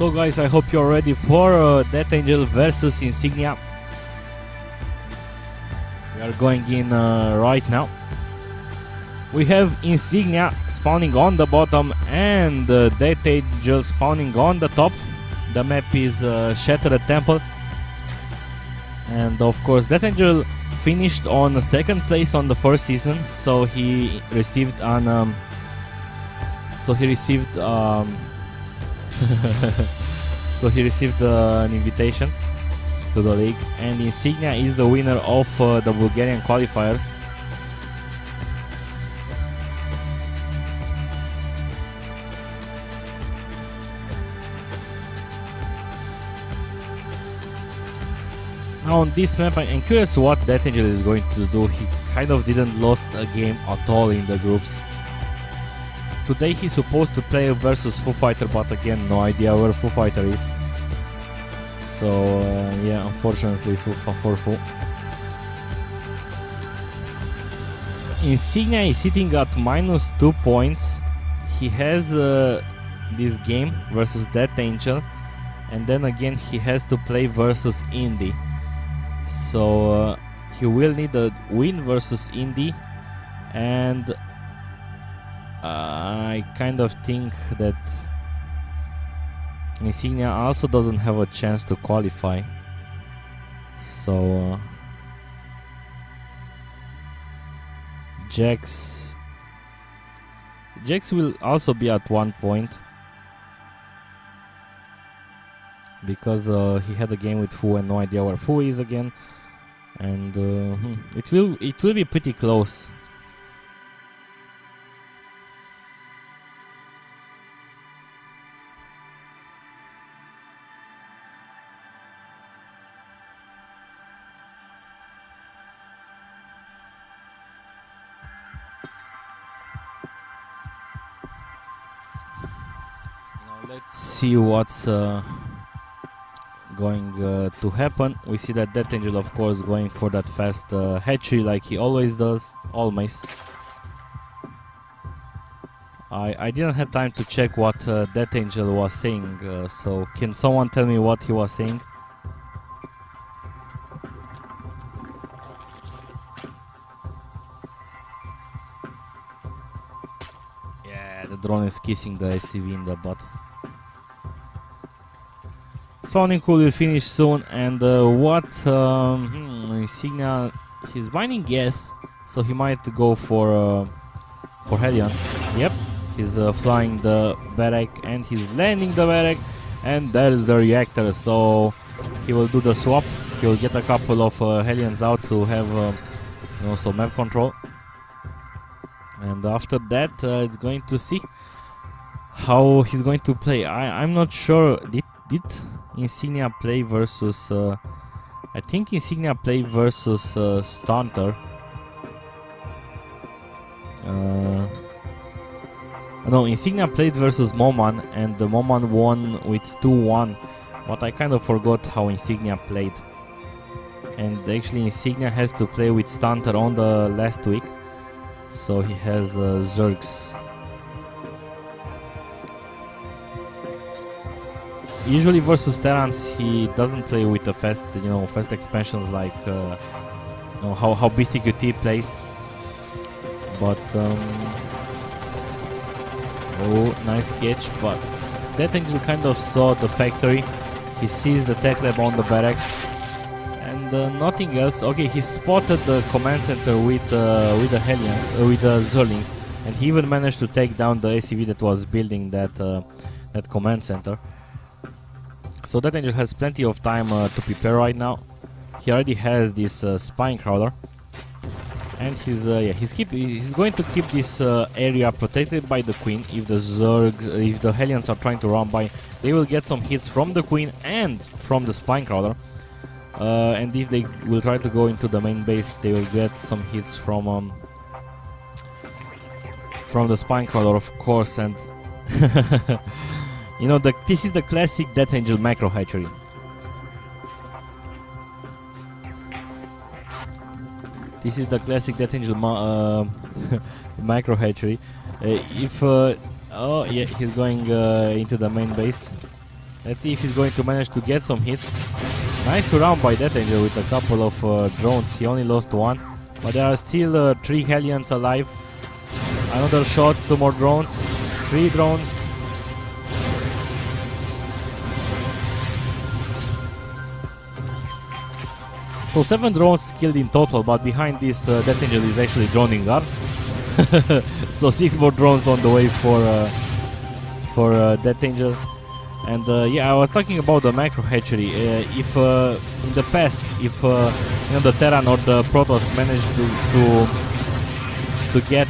So guys, I hope you're ready for DeathAngel versus Insignia. We are going in right now. We have Insignia spawning on the bottom and DeathAngel spawning on the top. The map is Shattered Temple. And of course DeathAngel finished on second place on the first season, so he received an an invitation to the league, and Insignia is the winner of the Bulgarian qualifiers. Now on this map I'm curious what DeathAngel is going to do. He kind of didn't lost a game at all in the groups. Today he's supposed to play versus Foo Fighter, but again no idea where Foo Fighter is. So yeah, unfortunately for Foo. Insignia is sitting at -2 points. He has this game versus DeathAngel, and then again he has to play versus Indy. So he will need a win versus Indy, and I kind of think that Insignia also doesn't have a chance to qualify. So Jax will also be at 1 point because he had a game with Foo and no idea where Foo is again, and it will be pretty close. Let's see what's going to happen. We see that DeathAngel, of course, going for that fast hatchery like he always does. Always. I didn't have time to check what DeathAngel was saying, so can someone tell me what he was saying? Yeah, the drone is kissing the SCV in the butt. Spawning pool will finish soon, and Insignia, he's mining gas, so he might go for Hellions. Yep, he's flying the barrack and he's landing the barrack, and there's the reactor, so he will do the swap. He will get a couple of Hellions out to have some map control, and after that it's going to see how he's going to play. I'm not sure. Did Insignia play versus I think Insignia played versus Stunter. No, Insignia played versus Moman, and the Moman won with 2-1, but I kind of forgot how Insignia played. And actually Insignia has to play with Stunter on the last week, so he has Zergs. Usually versus Terrans he doesn't play with the fast, fast expansions like how Beastie QT plays. But oh, nice catch! But DeathAngel kind of saw the factory. He sees the tech lab on the barrack, and nothing else. Okay, he spotted the command center with the Hellions, with the Zerlings, and he even managed to take down the ACV that was building that command center. So DeathAngel has plenty of time to prepare right now. He already has this spine crawler, and he's going to keep this area protected by the queen. If the Zergs, if the Hellions are trying to run by, they will get some hits from the queen and from the spine crawler. And if they will try to go into the main base, they will get some hits from the spine crawler, of course. And this is the classic DeathAngel macro hatchery. This is the classic DeathAngel macro hatchery. Oh yeah, he's going into the main base. Let's see if he's going to manage to get some hits. Nice round by DeathAngel with a couple of drones. He only lost one, but there are still 3 Hellions alive. Another shot, 2 more drones, 3 drones. So 7 drones killed in total, but behind this DeathAngel is actually droning guards. So 6 more drones on the way for DeathAngel. And yeah, I was talking about the macro hatchery. If in the past, if you know, the Terran or the Protoss managed to get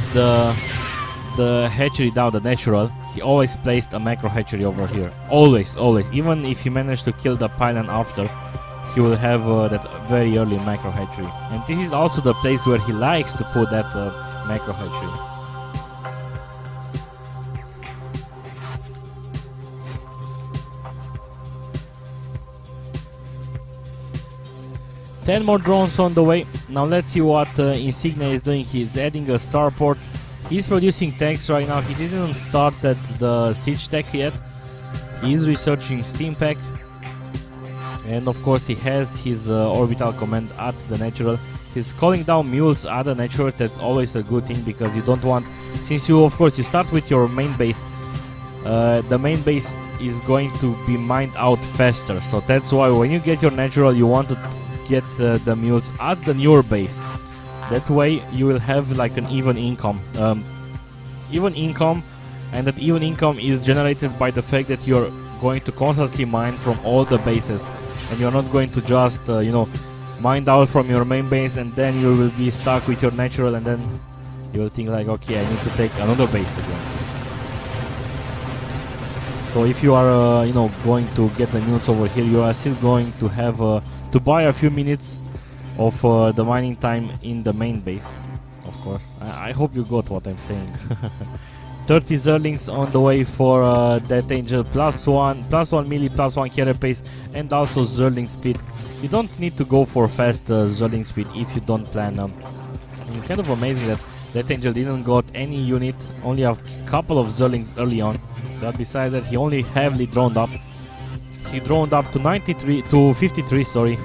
the hatchery down, the natural, he always placed a macro hatchery over here. Always, always. Even if he managed to kill the pylon after, he will have that very early macro hatchery. And this is also the place where he likes to put that macro hatchery. Ten more drones on the way. Now let's see what Insignia is doing. He's adding a starport. He's producing tanks right now. He didn't start at the siege tech yet. He is researching steam pack. And of course he has his orbital command at the natural. He's calling down mules at the natural. That's always a good thing, because you don't want, since you of course you start with your main base, the main base is going to be mined out faster. So that's why when you get your natural, you want to get the mules at the newer base. That way you will have like an even income. And that even income is generated by the fact that you're going to constantly mine from all the bases, and you're not going to just you know, mine out from your main base and then you will be stuck with your natural, and then you will think like, okay, I need to take another base again. So if you are you know, going to get the mules over here, you are still going to have to buy a few minutes of the mining time in the main base, of course. I hope you got what I'm saying. 30 Zerlings on the way for DeathAngel, +1 melee, +1 carry pace, and also Zerling speed. You don't need to go for fast Zerling speed if you don't plan on. It's kind of amazing that DeathAngel didn't got any unit, only a couple of Zerlings early on. But besides that, he only heavily droned up. He droned up to 53, sorry.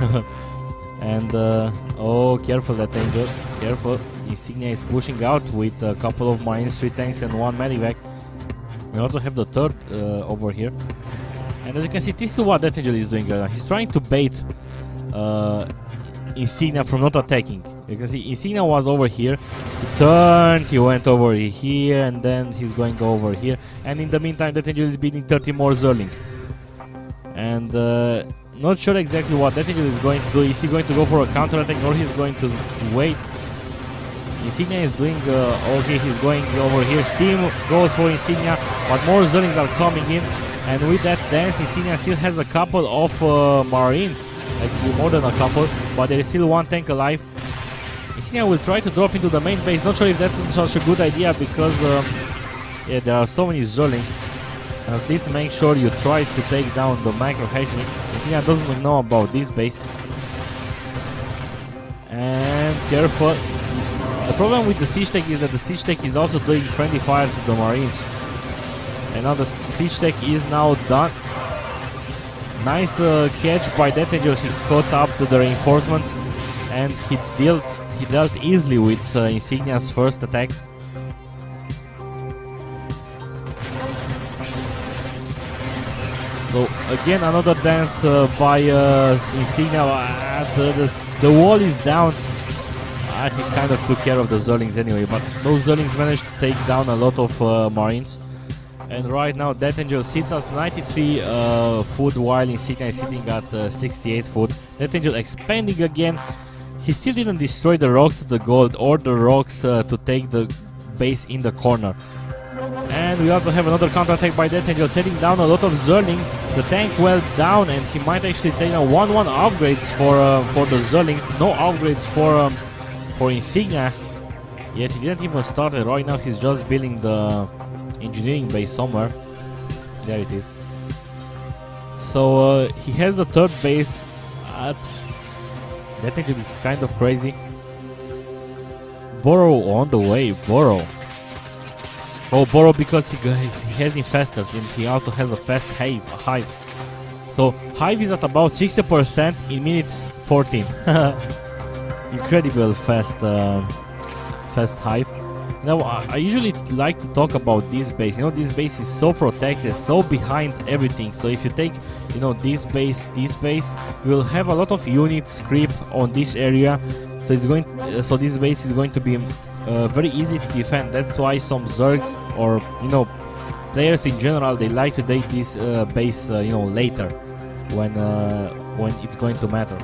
And oh, careful DeathAngel, careful. Insignia is pushing out with a couple of Marines, 3 tanks and 1 medivac. We also have the third over here. And as you can see, this is what DeathAngel is doing right now. He's trying to bait Insignia from not attacking. You can see Insignia was over here. He turned, he went over here, and then he's going over here. And in the meantime, DeathAngel is beating 30 more Zerlings. And not sure exactly what DeathAngel is going to do. Is he going to go for a counter-attack, or he's going to wait? Insignia is doing okay, he's going over here. Steam goes for Insignia, but more Zerlings are coming in. And with that dance, Insignia still has a couple of Marines, actually more than a couple, but there is still 1 tank alive. Insignia will try to drop into the main base. Not sure if that's such a good idea, because yeah, there are so many Zerlings. And at least make sure you try to take down the macro hatchery. Insignia doesn't know about this base. And careful. The problem with the siege tech is that the siege tech is also doing friendly fire to the Marines. And now the siege tech is now done. Nice catch by DeathAngel. He caught up to the reinforcements, and he dealt easily with Insignia's first attack. So again, another dance by Insignia. The wall is down. He kind of took care of the Zerlings anyway, but those Zerlings managed to take down a lot of Marines. And right now DeathAngel sits at 93 food, while Insignia is sitting at 68 food. DeathAngel expanding again. He still didn't destroy the rocks to the gold, or the rocks to take the base in the corner. And we also have another counterattack by DeathAngel, setting down a lot of Zerlings. The tank well down, and he might actually take down 1-1 upgrades for the Zerlings. No upgrades for Insignia. Yet he didn't even start it. Right now he's just building the engineering base somewhere. There it is. So he has the third base at DeathAngel is kind of crazy. Burrow on the way, Burrow. Oh, Burrow because he has infestors, and he also has a fast hive. So Hive is at about 60% in minute 14. Incredible fast Hive. Now I usually like to talk about this base. You know, this base is so protected, so behind everything. So if you take, you know, this base, you will have a lot of units creep on this area. So it's going. So this base is going to be very easy to defend. That's why some Zergs or, you know, players in general, they like to take this base, you know, later when it's going to matter.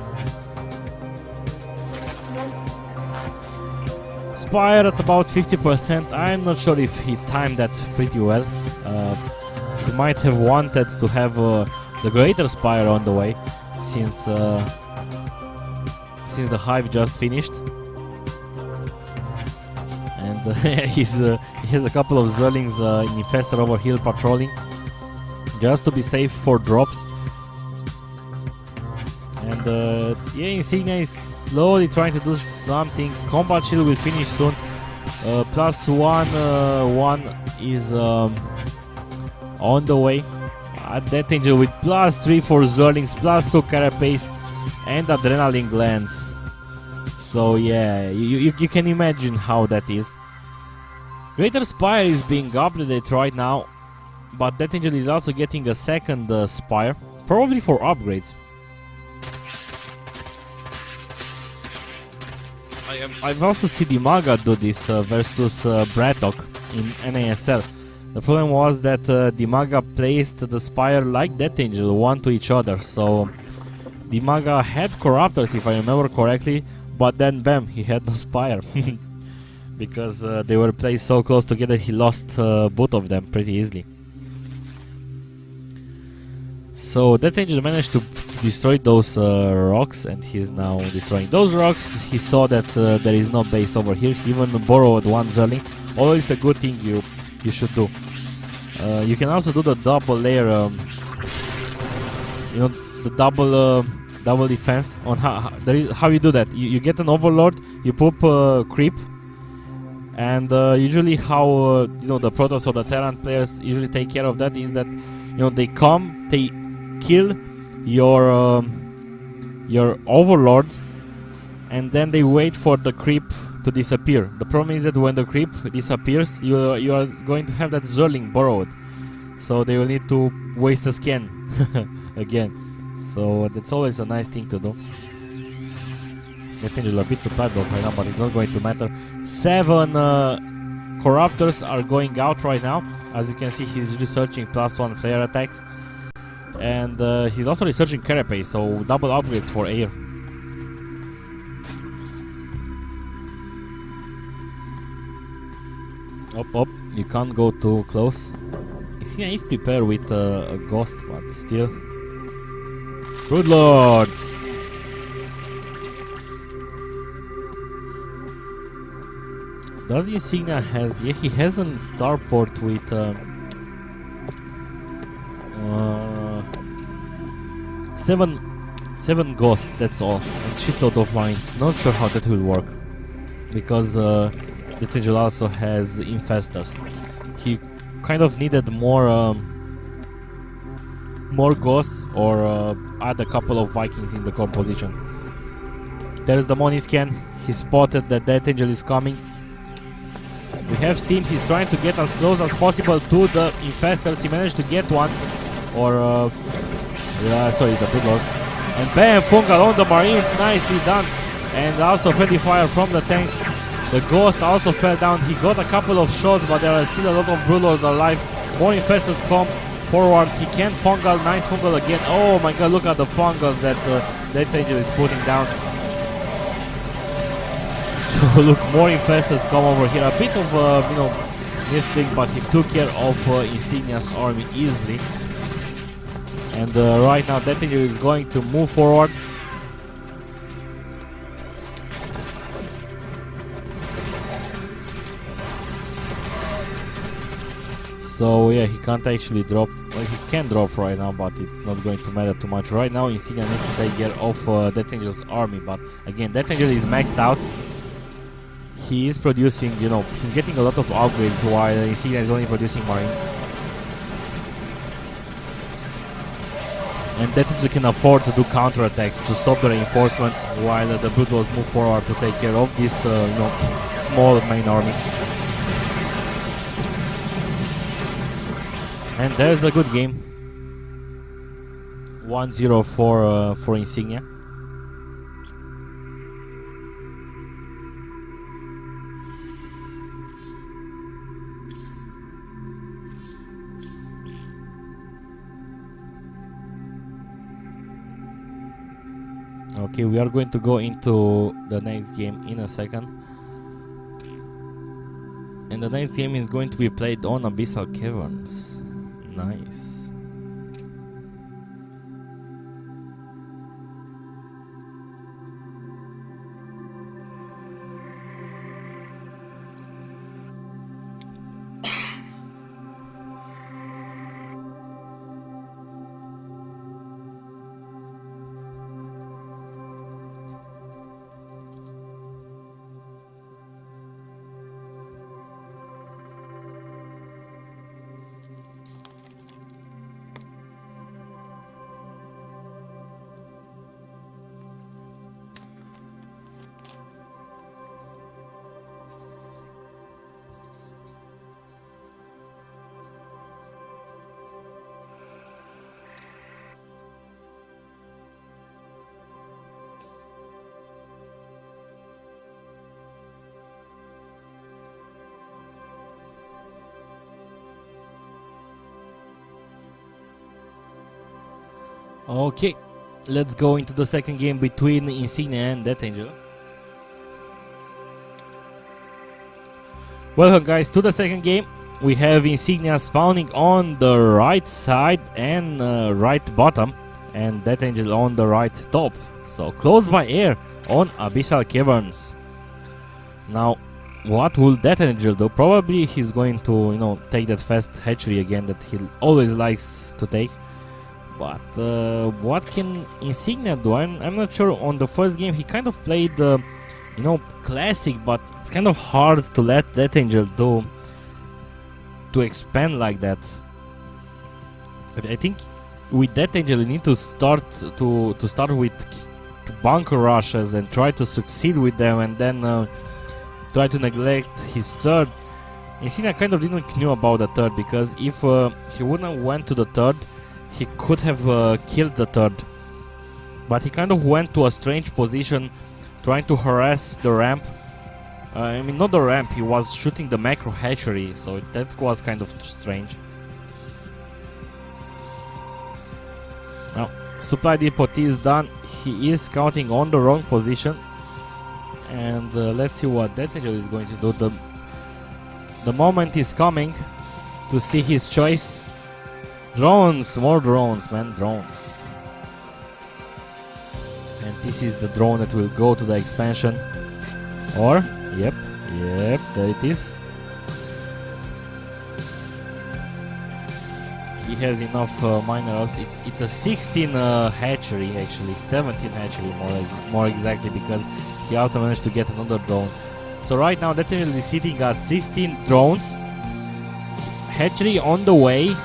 Spire at about 50%. I'm not sure if he timed that pretty well. He might have wanted to have the greater Spire on the way, since the Hive just finished. And he has a couple of Zerlings in Infestor over hill patrolling, just to be safe for drops. And yeah, Insignia is slowly trying to do something. Combat shield will finish soon. +1 is on the way. DeathAngel with +3 for Zerlings, +2 carapace, and adrenaline glands. So yeah, you can imagine how that is. Greater Spire is being upgraded right now, but DeathAngel is also getting a second Spire, probably for upgrades. I've also seen Dimaga do this versus Braddock in NASL. The problem was that Dimaga placed the Spire like DeathAngel, one to each other. So Dimaga had Corruptors, if I remember correctly, but then bam, he had no Spire. Because they were placed so close together, he lost both of them pretty easily. So DeathAngel managed to destroy those rocks, and he's now destroying those rocks. He saw that there is no base over here. He even borrowed one Zerling. Always a good thing you should do. You can also do the double layer, you know, the double defense. On how you do that? You get an Overlord, you put creep, and usually how you know, the Protoss or the Terran players usually take care of that is that, you know, they come, they kill your Overlord, and then they wait for the creep to disappear. The problem is that when the creep disappears, you are going to have that Zerling borrowed, so they will need to waste a scan again. So that's always a nice thing to do. DeathAngel a bit surprised right now, but it's not going to matter. 7 Corruptors are going out right now. As you can see, he's researching +1 flare attacks. And he's also researching Carapace, so double upgrades for air. Up, you can't go too close. Insignia is prepared with a ghost, but still. Broodlords! Does Insignia has... Yeah, he has a starport with... 7 ghosts, that's all, and shitload of mines. Not sure how that will work, because DeathAngel also has infestors. He kind of needed more ghosts, or add a couple of Vikings in the composition. There's the money scan. He spotted that DeathAngel is coming. We have Steam. He's trying to get as close as possible to the infestors. He managed to get one, or yeah, sorry, the Broodlord. And bam, Fungal on the Marines, nicely done. And also friendly fire from the tanks. The Ghost also fell down. He got a couple of shots, but there are still a lot of Broodlords alive. More infestors come forward. He can Fungal, nice Fungal again. Oh my god, look at the Fungals that DeathAngel is putting down. So look, more infestors come over here. A bit of you know, misclick, but he took care of Insignia's army easily. And right now DeathAngel is going to move forward. So yeah, he can't actually drop. Well, he can drop right now, but it's not going to matter too much. Right now Insignia needs to take care of DeathAngel's army, but again, DeathAngel is maxed out. He is producing, you know, he's getting a lot of upgrades while Insignia is only producing Marines. And DeathAngel can afford to do counterattacks to stop the reinforcements while the Brutals move forward to take care of this small main army. And there's the good game. 1-0 for Insignia. Okay, we are going to go into the next game in a second. And the next game is going to be played on Abyssal Caverns. Nice. Okay, let's go into the second game between Insignia and DeathAngel. Welcome guys to the second game. We have Insignia spawning on the right side and right bottom, and DeathAngel on the right top. So close by air on Abyssal Caverns. Now, what will DeathAngel do? Probably he's going to, take that fast hatchery again that he always likes to take. But what can Insignia do? I'm not sure. On the first game he kind of played, classic, but it's kind of hard to let DeathAngel to expand like that. But I think with DeathAngel you need to start with bunker rushes and try to succeed with them, and then try to neglect his third. Insignia kind of didn't know about the third, because if he wouldn't have went to the third, he could have killed the third. But he kind of went to a strange position, trying to harass the ramp. Not the ramp, he was shooting the macro hatchery, so that was kind of strange. Now, supply depot is done. He is scouting on the wrong position. And let's see what DeathAngel is going to do. The moment is coming to see his choice. Drones, more drones, man, drones. And this is the drone that will go to the expansion. Or, yep, there it is. He has enough minerals. It's a 16 hatchery, actually 17 hatchery more exactly, because he also managed to get another drone. So right now DeathAngel is sitting at 16 drones, hatchery on the way,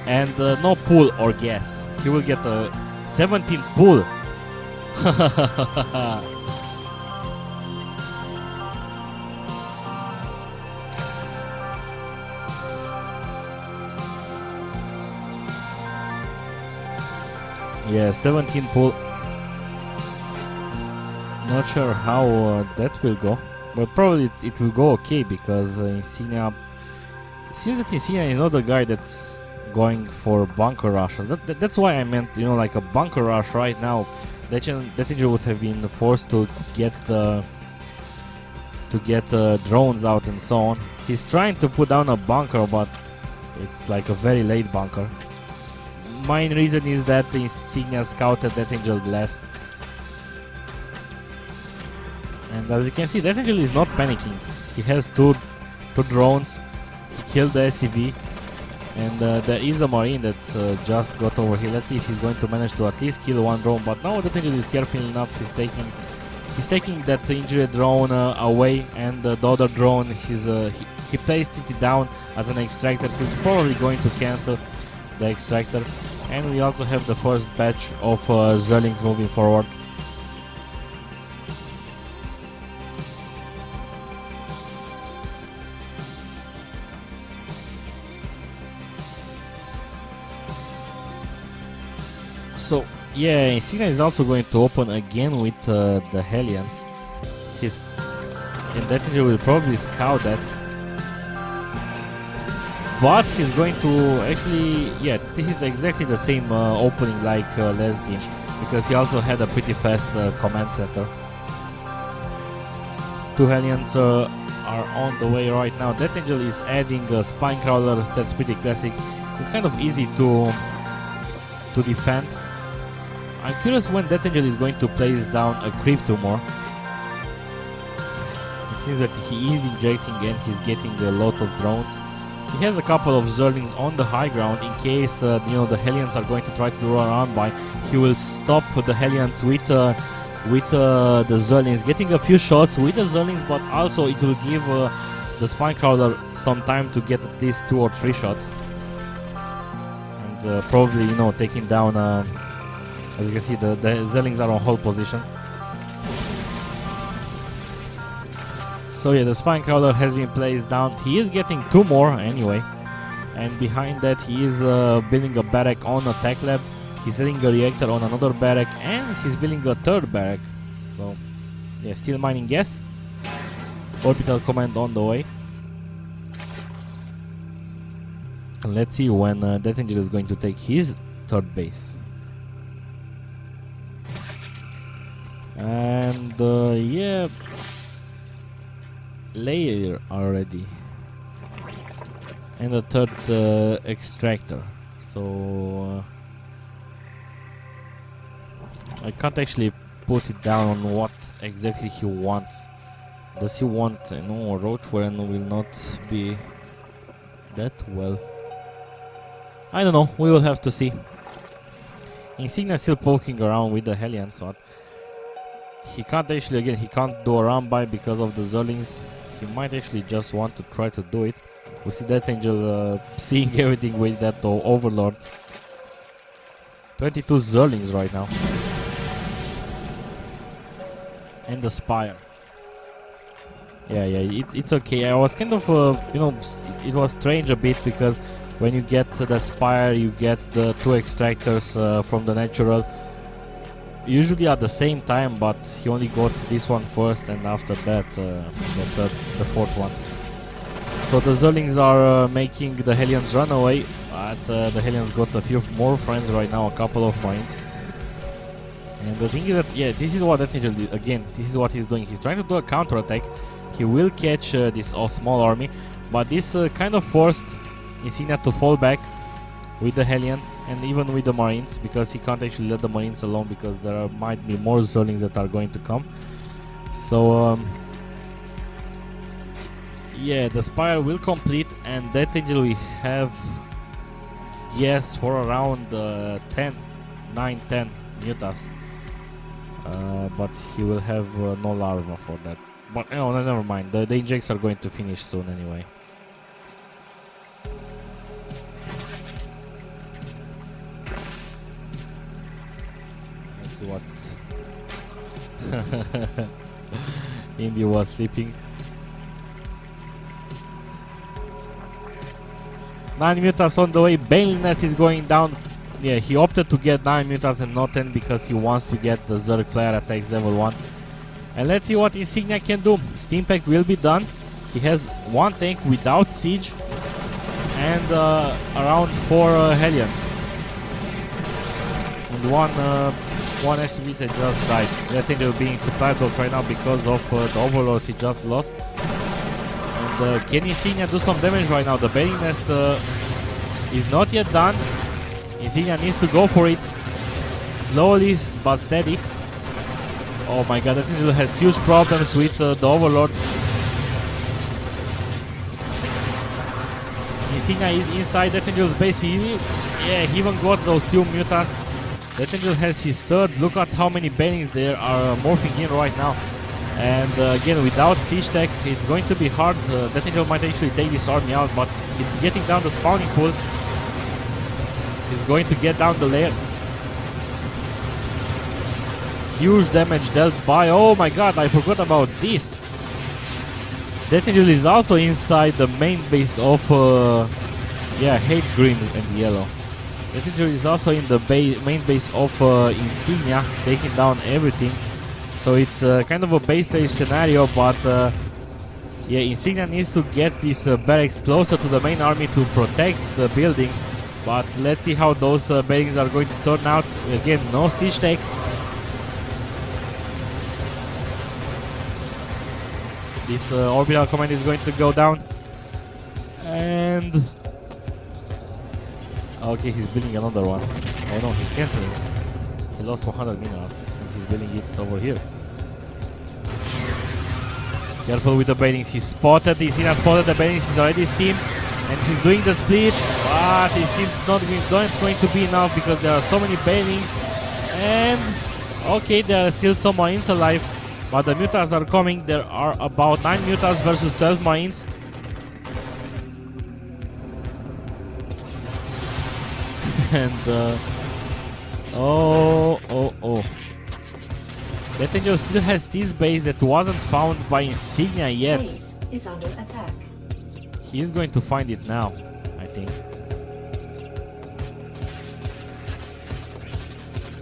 and no pool or gas. He will get a 17 pool. Yeah, 17 pool. Not sure how that will go, but probably it will go okay, because Insignia. It seems that Insignia is not the guy that's going for bunker rushes. That's why I meant, like a bunker rush right now. DeathAngel would have been forced to get the drones out and so on. He's trying to put down a bunker, but it's like a very late bunker. Main reason is that the Insignia scouted DeathAngel last. And as you can see, DeathAngel is not panicking. He has two drones. He killed the SCV. And there is a marine that just got over here. Let's see if he's going to manage to at least kill one drone. But now DeathAngel is careful enough. He's taking that injured drone away, and the other drone he placed it down as an extractor. He's probably going to cancel the extractor. And we also have the first batch of Zerlings moving forward. So yeah, Insignia is also going to open again with the Hellions. And DeathAngel will probably scout that. But he's going to actually, yeah, this is exactly the same opening like last game, because he also had a pretty fast command center. Two Hellions are on the way right now. DeathAngel is adding a Spine Crawler, that's pretty classic. It's kind of easy to defend. I'm curious when DeathAngel is going to place down a Creep Tumor. It seems that he is injecting and he's getting a lot of drones. He has a couple of Zerlings on the high ground in case the Hellions are going to try to run around by. He will stop the Hellions with the Zerlings, getting a few shots with the Zerlings, but also it will give the Spine Crawler some time to get at least 2 or 3 shots. And probably, taking down, as you can see, the Zerlings are on hold position. So yeah, the Spine Crawler has been placed down. He is getting 2 more anyway. And behind that he is building a barrack on a tech lab. He's setting a reactor on another barrack, and he's building a 3rd barrack. So yeah, still mining gas. Orbital command on the way. And let's see when DeathAngel is going to take his 3rd base. And yeah, layer already, and a 3rd extractor. So I can't actually put it down on what exactly he wants. Does he want a roach warren will not be that well? I don't know, we will have to see. Insignia still poking around with the Hellions, but he can't actually, again, he can't do a run by because of the Zerlings. He might actually just want to try to do it. We see DeathAngel seeing everything with that Overlord. 22 Zerlings right now. And the Spire. Yeah, it's okay. I was kind of, it was strange a bit because when you get the Spire, you get the 2 extractors from the natural. Usually at the same time, but he only got this one first, and after that the 4th one. So the Zerlings are making the Hellions run away, but the Hellions got a few more friends right now, a couple of Marines. And the thing is that, yeah, this is what DeathAngel did. Again, this is what he's doing. He's trying to do a counter-attack. He will catch this small army, but this kind of forced Insignia to fall back with the Hellions and even with the Marines, because he can't actually let the Marines alone because there might be more Zerlings that are going to come. So yeah, the Spire will complete, and DeathAngel we have, yes, for around 10 mutas, but he will have no larva for that. But no, never mind, the injects are going to finish soon anyway. What Indy was sleeping. 9 mutas on the way. Baneless is going down. Yeah, he opted to get 9 mutas and not 10 because he wants to get the Zerg flare attacks level 1. And let's see what Insignia can do. Steam pack will be done. He has 1 tank without siege and around 4 Hellions. And one SCV that just died. I think they're being supplied out right now because of the Overlords he just lost. And can Insignia do some damage right now? The Bailing Nest is not yet done. Insignia needs to go for it. Slowly but steady. Oh my god, DeathAngel has huge problems with the Overlords. Insignia is inside DeathAngel's base. He even got those 2 mutas. DeathAngel has his 3rd. Look at how many Banings there are morphing in right now. And again, without siege tech, it's going to be hard. DeathAngel might actually take this army out, but he's getting down the spawning pool. He's going to get down the layer. Huge damage dealt by... Oh my god, I forgot about this. DeathAngel is also inside the main base of... yeah, hate green and yellow. DeathAngel is also in the main base of Insignia, taking down everything. So it's kind of a base stage scenario, but... yeah, Insignia needs to get these barracks closer to the main army to protect the buildings. But let's see how those buildings are going to turn out. Again, no siege tech. This orbital command is going to go down. And... okay, he's building another one. Oh no, he's cancelling. He lost 100 minerals and he's building it over here. Careful with the baitings. He spotted, Insignia spotted the baitings. He's already steamed and he's doing the split. But it seems not going to be enough because there are so many baitings. And okay, there are still some marines alive, but the mutants are coming. There are about 9 mutants versus 12 marines. And oh. DeathAngel still has this base that wasn't found by Insignia yet. Base is under attack. He is going to find it now, I think.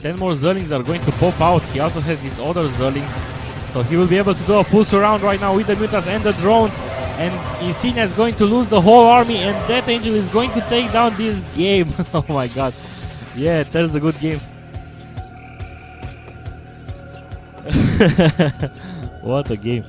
10 more Zerlings are going to pop out. He also has these other Zerlings, so he will be able to do a full surround right now with the mutants and the drones. And Insignia is going to lose the whole army, and DeathAngel is going to take down this game. Oh my god. Yeah, that's a good game. What a game.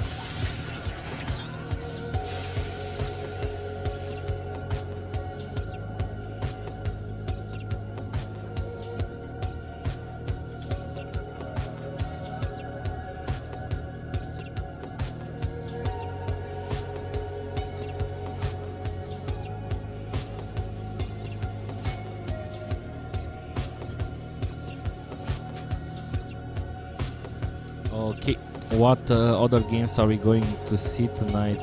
Okay, what other games are we going to see tonight?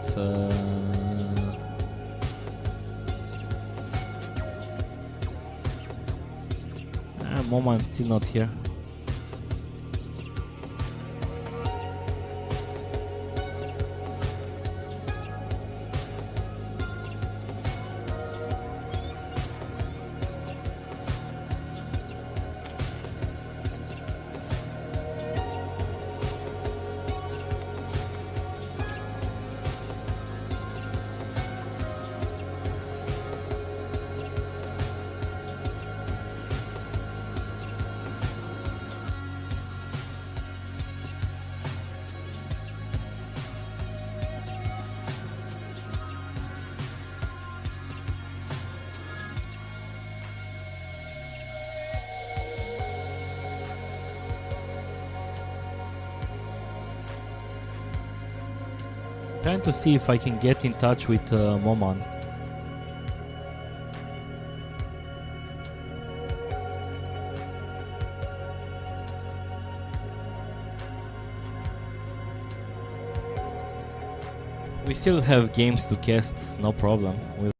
Moman's still not here. Trying to see if I can get in touch with Moman. We still have games to cast, no problem.